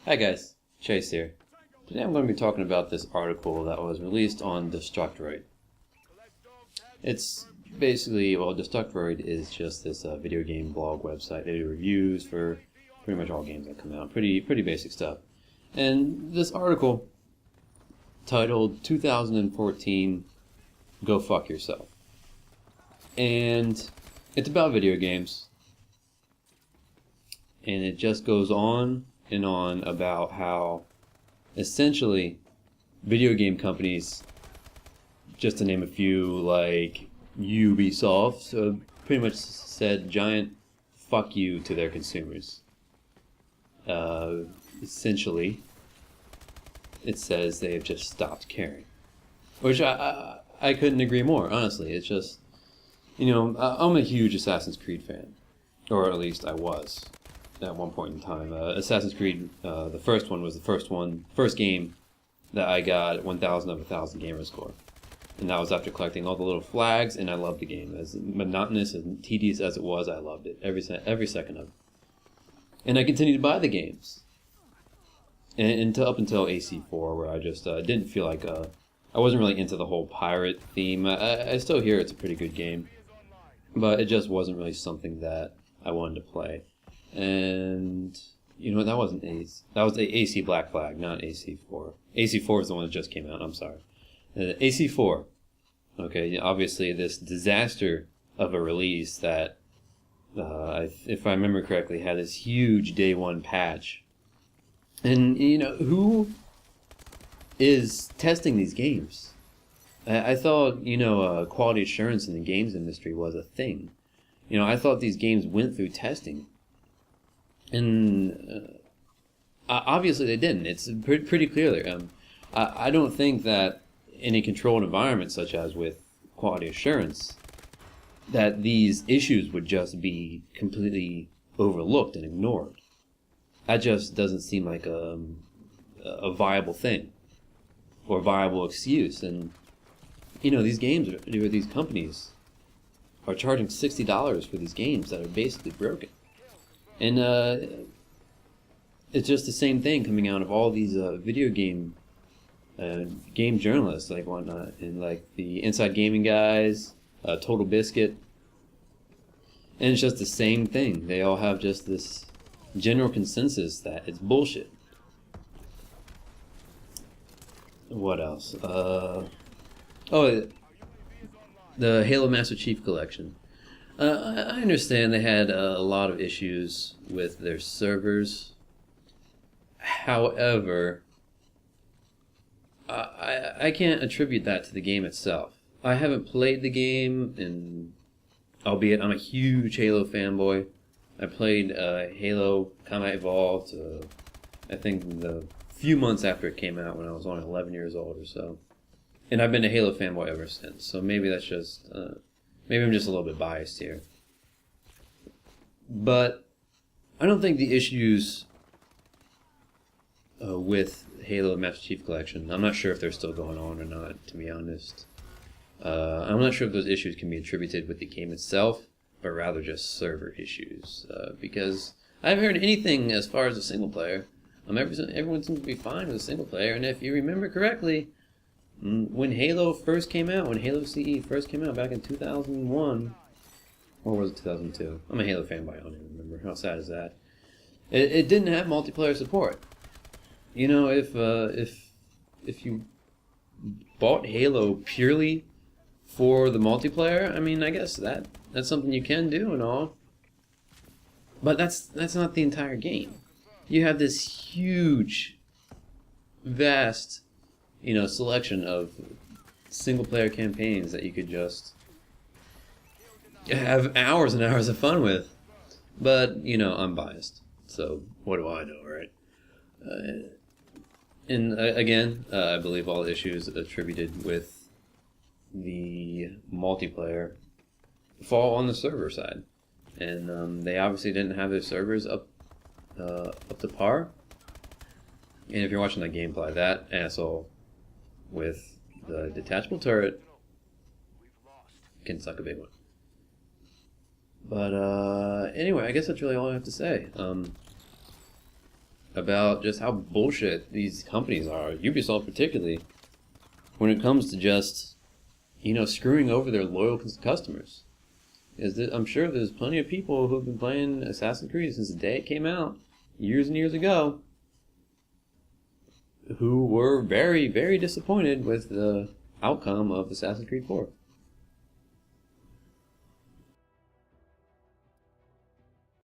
Hi guys, Chase here. Today I'm going to be talking about this article that was released on Destructoid. It's basically, well, Destructoid is just this video game blog website. They do reviews for pretty much all games that come out. Pretty basic stuff. And this article, titled 2014 Go Fuck Yourself. And it's about video games. And it just goes on and on about how essentially video game companies, just to name a few, like Ubisoft, pretty much said giant fuck you to their consumers. Essentially, it says they have just stopped caring, which I couldn't agree more. Honestly, it's just, I'm a huge Assassin's Creed fan, or at least I was at one point in time. Assassin's Creed, the first one was the first game that I got 1,000 of 1,000 gamer score. And that was after collecting all the little flags, and I loved the game. As monotonous and tedious as it was, I loved it. Every second of it. And I continued to buy the games. And up until AC4, where I just didn't feel like... I wasn't really into the whole pirate theme. I still hear it's a pretty good game. But it just wasn't really something that I wanted to play. And you know what? That wasn't AC. That was the AC Black Flag, not AC4. AC4 is the one that just came out. I'm sorry. AC4. Okay, obviously this disaster of a release that, if I remember correctly, had this huge day one patch. And who is testing these games? I thought quality assurance in the games industry was a thing. I thought these games went through testing. And obviously they didn't. It's pretty clear there. I don't think that in a controlled environment such as with quality assurance, that these issues would just be completely overlooked and ignored. That just doesn't seem like a viable thing or a viable excuse. And these games, these companies are charging $60 for these games that are basically broken. And it's just the same thing coming out of all these video game journalists, like whatnot, and like the Inside Gaming guys, Total Biscuit, and it's just the same thing. They all have just this general consensus that it's bullshit. What else? The Halo Master Chief Collection. I understand they had a lot of issues with their servers. However, I can't attribute that to the game itself. I haven't played the game, and albeit I'm a huge Halo fanboy. I played Halo Combat Evolved, I think the few months after it came out when I was only 11 years old or so. And I've been a Halo fanboy ever since, so maybe that's just... maybe I'm just a little bit biased here. But I don't think the issues with Halo Master Chief Collection, I'm not sure if they're still going on or not, to be honest. I'm not sure if those issues can be attributed with the game itself, but rather just server issues. Because I haven't heard anything as far as a single player. Everyone seems to be fine with a single player, and if you remember correctly, when Halo first came out, when Halo CE first came out back in 2001, or was it 2002? I'm a Halo fanboy, I don't even remember. How sad is that? It didn't have multiplayer support. If you bought Halo purely for the multiplayer, I mean, I guess that's something you can do and all. But that's not the entire game. You have this huge, vast, selection of single-player campaigns that you could just have hours and hours of fun with. But, I'm biased, so what do I know, right? And again, I believe all issues attributed with the multiplayer fall on the server side. And they obviously didn't have their servers up to par. And if you're watching that gameplay, that asshole with the detachable turret can suck a big one. But anyway, I guess that's really all I have to say. about just how bullshit these companies are, Ubisoft particularly, when it comes to just, screwing over their loyal customers. I'm sure there's plenty of people who've been playing Assassin's Creed since the day it came out, years and years ago, who were very, very disappointed with the outcome of Assassin's Creed 4.